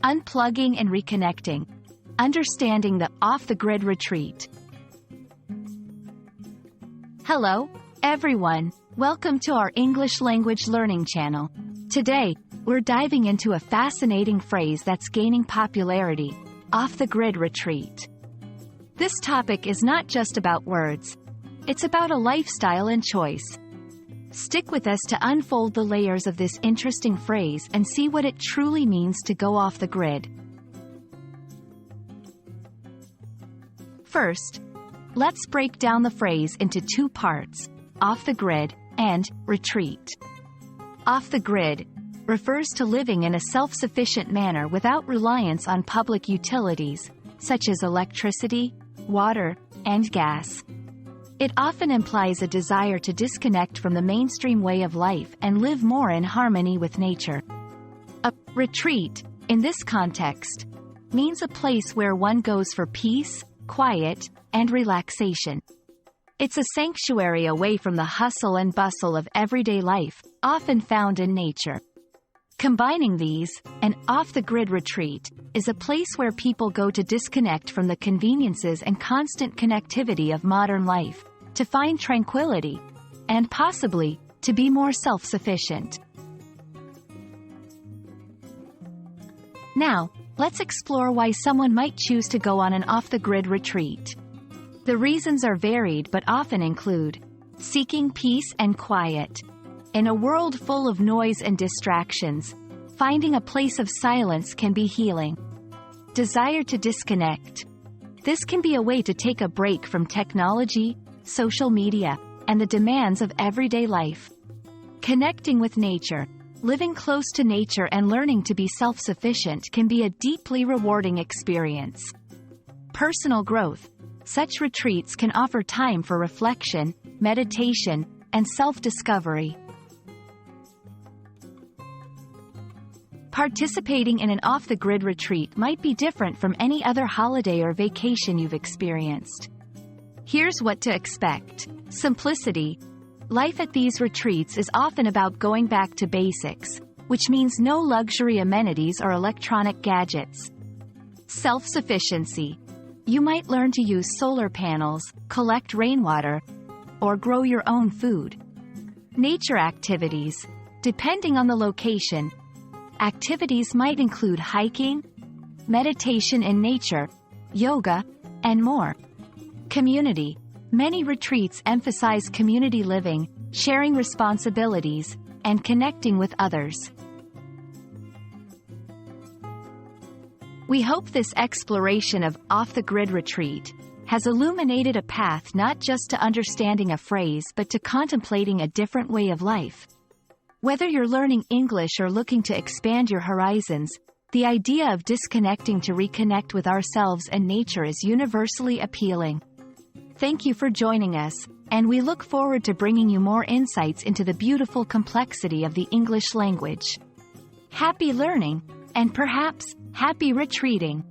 Unplugging and Reconnecting. Understanding the off-the-grid retreat. Hello, everyone. Welcome to our English language learning channel. Today, we're diving into a fascinating phrase that's gaining popularity, off-the-grid retreat. This topic is not just about words. It's about a lifestyle and choice. Stick with us to unfold the layers of this interesting phrase and see what it truly means to go off the grid. First, let's break down the phrase into two parts, off the grid and retreat. Off the grid refers to living in a self-sufficient manner without reliance on public utilities, such as electricity, water, and gas. It often implies a desire to disconnect from the mainstream way of life and live more in harmony with nature. A retreat, in this context, means a place where one goes for peace, quiet, and relaxation. It's a sanctuary away from the hustle and bustle of everyday life, often found in nature. Combining these, an off-the-grid retreat is a place where people go to disconnect from the conveniences and constant connectivity of modern life, to find tranquility, and possibly, to be more self-sufficient. Now, let's explore why someone might choose to go on an off-the-grid retreat. The reasons are varied but often include seeking peace and quiet. In a world full of noise and distractions, finding a place of silence can be healing. Desire to disconnect. This can be a way to take a break from technology, social media, and the demands of everyday life. Connecting with nature. Living close to nature and learning to be self-sufficient can be a deeply rewarding experience. Personal growth. Such retreats can offer time for reflection, meditation, and self-discovery. Participating in an off-the-grid retreat might be different from any other holiday or vacation you've experienced. Here's what to expect. Simplicity. Life at these retreats is often about going back to basics, which means no luxury amenities or electronic gadgets. Self-sufficiency. You might learn to use solar panels, collect rainwater, or grow your own food. Nature activities. Depending on the location, activities might include hiking, meditation in nature, yoga, and more. Community. Many retreats emphasize community living, sharing responsibilities, and connecting with others. We hope this exploration of off-the-grid retreat has illuminated a path not just to understanding a phrase but to contemplating a different way of life. Whether you're learning English or looking to expand your horizons, the idea of disconnecting to reconnect with ourselves and nature is universally appealing. Thank you for joining us, and we look forward to bringing you more insights into the beautiful complexity of the English language. Happy learning, and perhaps, happy retreating!